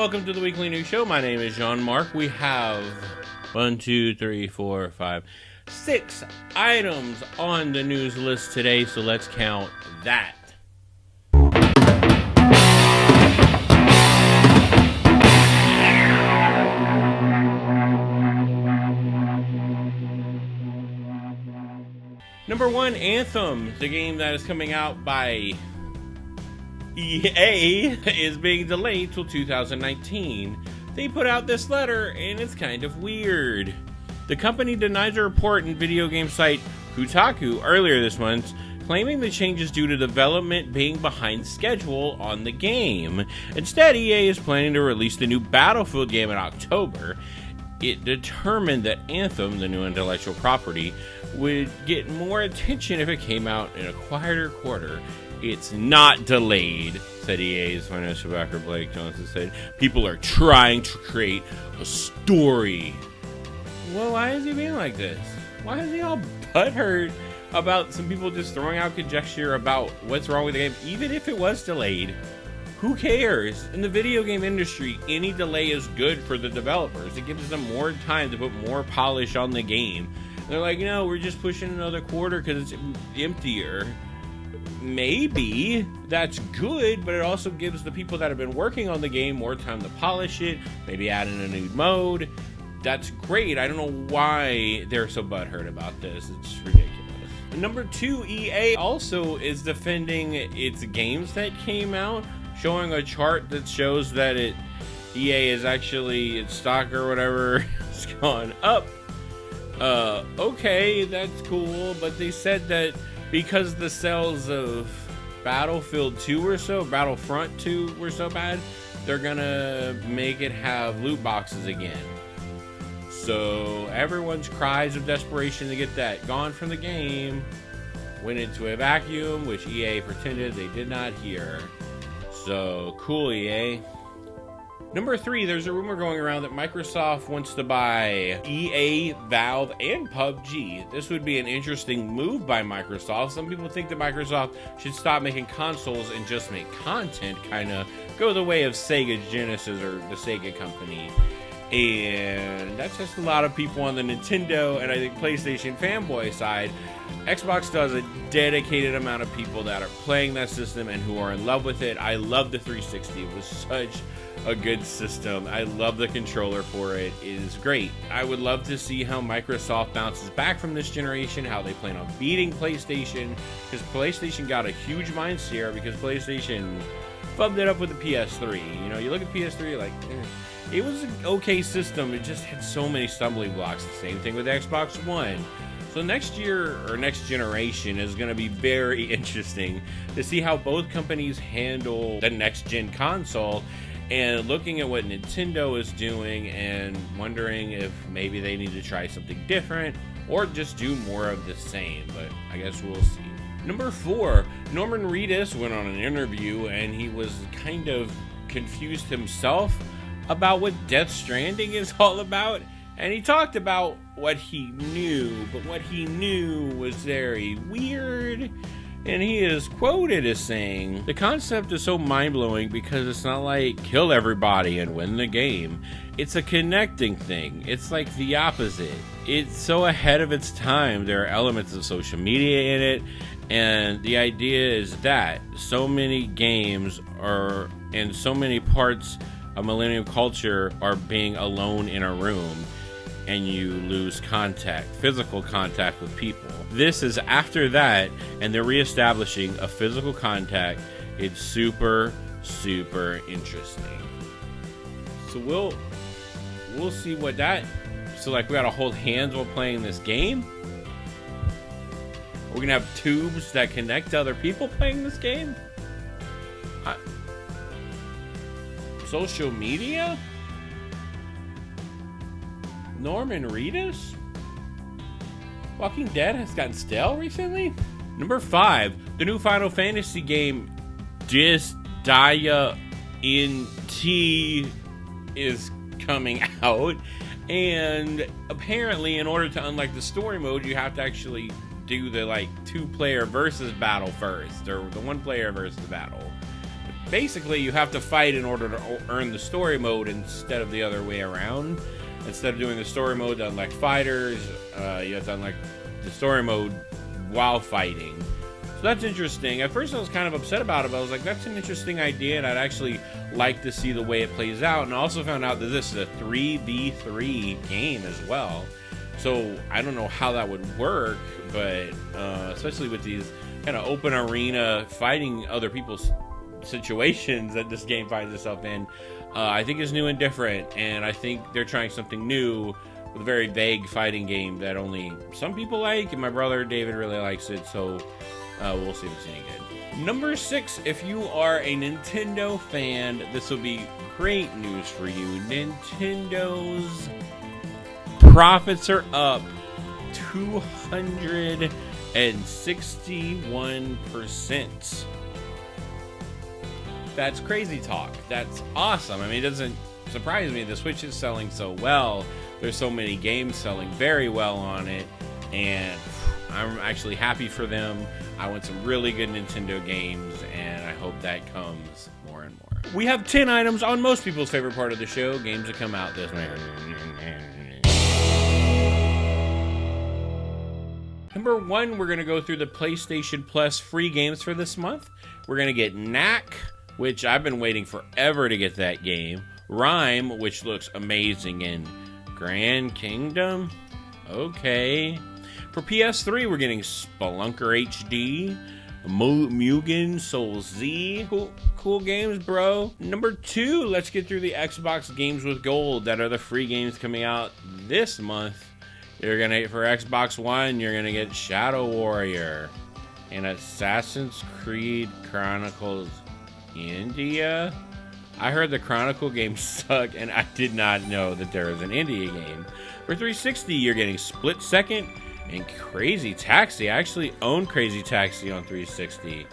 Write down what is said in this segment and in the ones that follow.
welcome to the Weekly News Show. My name is Jean-Marc. We have 6 items on the news list today, so let's count that. Number 1, Anthem, the game that is coming out by EA, is being delayed till 2019. They put out this letter, and it's kind of weird. The company denies a report in video game site Kotaku earlier this month, claiming the change is due to development being behind schedule on the game. Instead, EA is planning to release the new Battlefield game in October. It determined that Anthem, the new intellectual property, would get more attention if it came out in a quieter quarter. It's not delayed, said EA's financial backer Blake Johnson said. People are trying to create a story. Well, why is he being like this? Why is he all butthurt about some people just throwing out conjecture about what's wrong with the game? Even if it was delayed, who cares? In the video game industry, any delay is good for the developers. It gives them more time to put more polish on the game. They're like, no, we're just pushing another quarter because it's emptier. Maybe that's good, but it also gives the people that have been working on the game more time to polish it, maybe add in a new mode. That's great. I don't know why they're so butthurt about this. It's ridiculous. Number 2, EA also is defending its games that came out, showing a chart that shows that EA is actually, its stock or whatever has gone up. Okay, that's cool, but they said that because the sales of Battlefront 2 were so bad, they're gonna make it have loot boxes again. So everyone's cries of desperation to get that gone from the game went into a vacuum, which EA pretended they did not hear. So cool, EA. Number 3, there's a rumor going around that Microsoft wants to buy EA, Valve, and PUBG. This would be an interesting move by Microsoft. Some people think that Microsoft should stop making consoles and just make content, kind of go the way of Sega Genesis or the Sega company. And that's just a lot of people on the Nintendo and I think PlayStation fanboy side. Xbox does a dedicated amount of people that are playing that system and who are in love with it. I love the 360. It was such a good system. I love the controller for it. It is great. I would love to see how Microsoft bounces back from this generation, how they plan on beating PlayStation, because PlayStation got a huge mind share because PlayStation fubbed it up with the PS3. You know, you look at PS3 like, it was an okay system. It just had so many stumbling blocks. The same thing with Xbox One. So next year, or next generation, is going to be very interesting to see how both companies handle the next-gen console, and looking at what Nintendo is doing and wondering if maybe they need to try something different or just do more of the same, but I guess we'll see. Number 4, Norman Reedus went on an interview and he was kind of confused himself about what Death Stranding is all about, and he talked about what he knew, but what he knew was very weird. And he is quoted as saying, "The concept is so mind-blowing because it's not like kill everybody and win the game. It's a connecting thing. It's like the opposite. It's so ahead of its time. There are elements of social media in it. And the idea is that so many games are, and so many parts of millennial culture are being alone in a room. And you lose contact, physical contact with people. This is after that, and they're reestablishing a physical contact. It's super, super interesting. So we'll see what that. So like we gotta hold hands while playing this game. We're gonna have tubes that connect to other people playing this game. Social media. Norman Reedus? Walking Dead has gotten stale recently? Number 5, the new Final Fantasy game Dissidia is coming out, and apparently in order to unlock the story mode you have to actually do the like 2-player versus battle first, or the 1-player versus battle. basically you have to fight in order to earn the story mode instead of the other way around. Instead of doing the story mode to unlock fighters, you have to unlock the story mode while fighting. So that's interesting. At first I was kind of upset about it, but I was like, that's an interesting idea, and I'd actually like to see the way it plays out. And I also found out that this is a 3v3 game as well. So I don't know how that would work, but especially with these kind of open arena fighting other people's situations that this game finds itself in, I think is new and different, and I think they're trying something new with a very vague fighting game that only some people like, and my brother David really likes it, so we'll see if it's any good. Number 6, if you are a Nintendo fan, this will be great news for you. Nintendo's profits are up 261%. That's crazy talk. That's awesome. I mean, it doesn't surprise me. The Switch is selling so well. There's so many games selling very well on it, and I'm actually happy for them. I want some really good Nintendo games, and I hope that comes more and more. We have 10 items on most people's favorite part of the show, games that come out this way. Number 1, we're going to go through the PlayStation Plus free games for this month. We're going to get Knack, which I've been waiting forever to get that game. Rhyme, which looks amazing. And Grand Kingdom? Okay. For PS3, we're getting Spelunker HD, Mugen, Soul Z. Cool games, bro. Number 2, let's get through the Xbox Games with Gold. That are the free games coming out this month. You're gonna, for Xbox One, you're gonna get Shadow Warrior and Assassin's Creed Chronicles India. I heard the Chronicle games suck, and I did not know that there was an India game. For 360, you're getting Split Second and Crazy Taxi. I actually own Crazy Taxi on 360.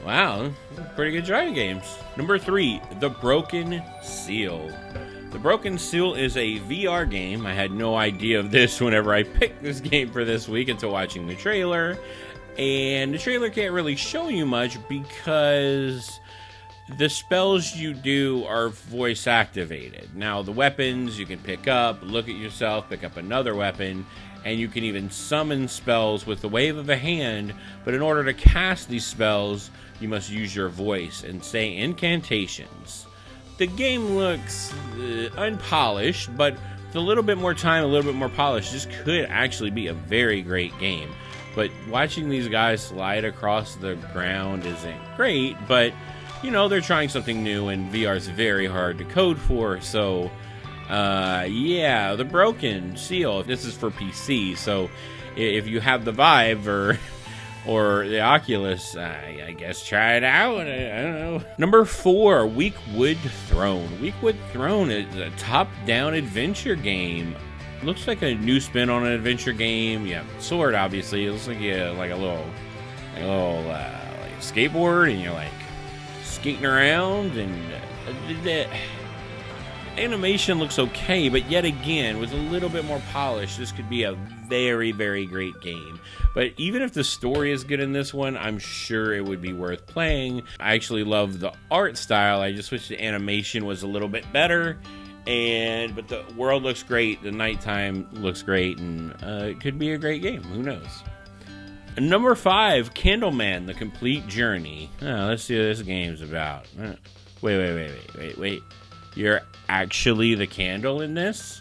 Wow, pretty good driving games. Number 3, The Broken Seal. The Broken Seal is a VR game. I had no idea of this whenever I picked this game for this week until watching the trailer. And the trailer can't really show you much because the spells you do are voice activated. Now, the weapons you can pick up, look at yourself, pick up another weapon, and you can even summon spells with the wave of a hand. But in order to cast these spells, you must use your voice and say incantations. The game looks unpolished, but with a little bit more time, a little bit more polish, this could actually be a very great game. But watching these guys slide across the ground isn't great, but, you know, they're trying something new, and VR is very hard to code for, so, yeah, The Broken Seal. This is for PC, so if you have the Vive or the Oculus, I guess try it out. I don't know. Number 4, Weakwood Throne. Weakwood Throne is a top-down adventure game. Looks like a new spin on an adventure game. Yeah, sword, obviously. It looks like a little like skateboard, and you're like skating around, and the animation looks okay, but yet again, with a little bit more polish, this could be a very, very great game. But even if the story is good in this one, I'm sure it would be worth playing. I actually love the art style. I just wish the animation was a little bit better. But the world looks great, the nighttime looks great, and it could be a great game. Who knows? Number 5, Candleman: The Complete Journey. Let's see what this game's about. Wait. You're actually the candle in this?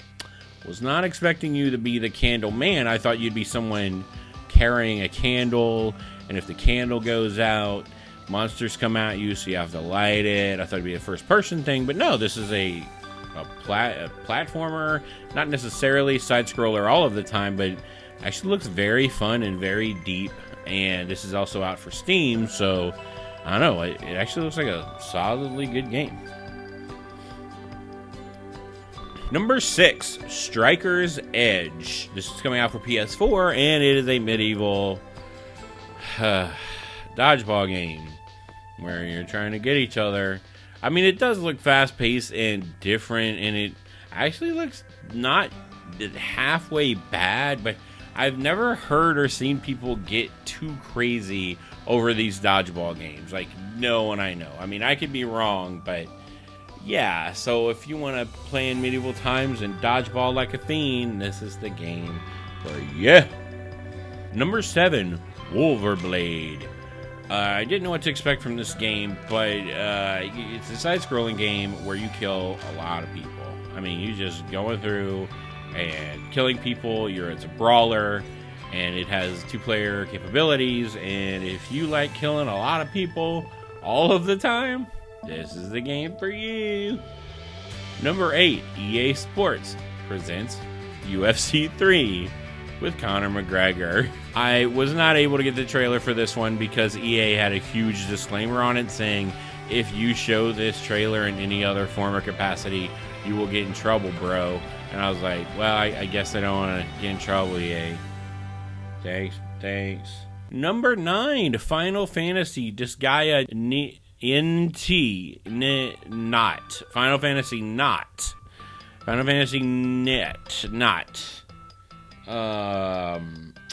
Was not expecting you to be the candle man. I thought you'd be someone carrying a candle, and if the candle goes out, monsters come at you, so you have to light it. I thought it'd be a first-person thing, but no, this is a platformer, not necessarily side-scroller all of the time, but actually looks very fun and very deep, and this is also out for Steam, so I don't know, it actually looks like a solidly good game. Number 6, Striker's Edge. This is coming out for PS4, and it is a medieval dodgeball game where you're trying to get each other. I mean, it does look fast-paced and different, and it actually looks not halfway bad, but I've never heard or seen people get too crazy over these dodgeball games. Like, no one I know. I mean, I could be wrong, but yeah. So if you want to play in medieval times and dodgeball like a fiend, this is the game for you. Number 7, Wolverblade. I didn't know what to expect from this game, but it's a side-scrolling game where you kill a lot of people. I mean, you just going through and killing people. It's a brawler, and it has 2-player capabilities. And if you like killing a lot of people all of the time, this is the game for you. Number 8, EA Sports presents UFC 3 with Conor McGregor. I was not able to get the trailer for this one because EA had a huge disclaimer on it saying, if you show this trailer in any other form or capacity, you will get in trouble, bro. And I was like, well, I guess I don't want to get in trouble, EA. Thanks. Number 9, Final Fantasy Disgaea not. Final Fantasy not. Final Fantasy not.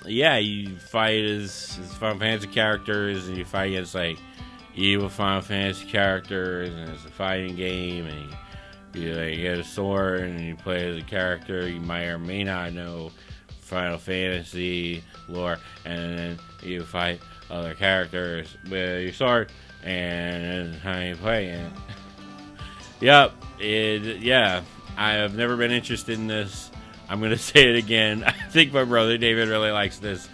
Yeah, you fight as Final Fantasy characters, and you fight against like evil Final Fantasy characters, and it's a fighting game, and you like get a sword, and you play as a character you might or may not know Final Fantasy lore, and then you fight other characters with your sword, and how you play it. Yep, yeah, I have never been interested in this. I'm going to say it again. I think my brother David really likes this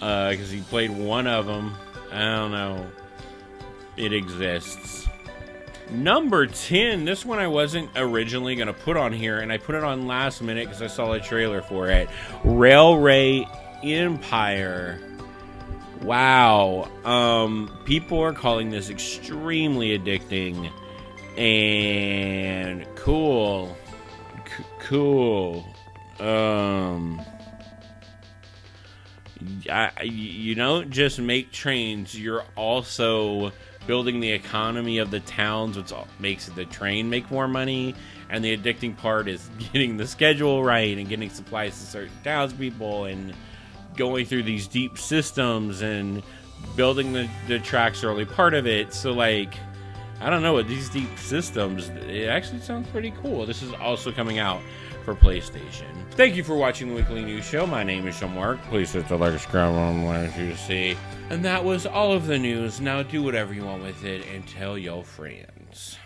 because he played one of them. I don't know. It exists. Number 10. This one I wasn't originally going to put on here, and I put it on last minute because I saw a trailer for it. Railway Empire. Wow. People are calling this extremely addicting and cool. Cool. You don't just make trains, you're also building the economy of the towns, which makes the train make more money, and the addicting part is getting the schedule right and getting supplies to certain townspeople and going through these deep systems and building the tracks early part of it. So like, I don't know, with these deep systems, it actually sounds pretty cool. This is also coming out for PlayStation. Thank you for watching the Weekly News Show. My name is Sean Mark. Please hit the like, subscribe on what you see. And that was all of the news. Now do whatever you want with it and tell your friends.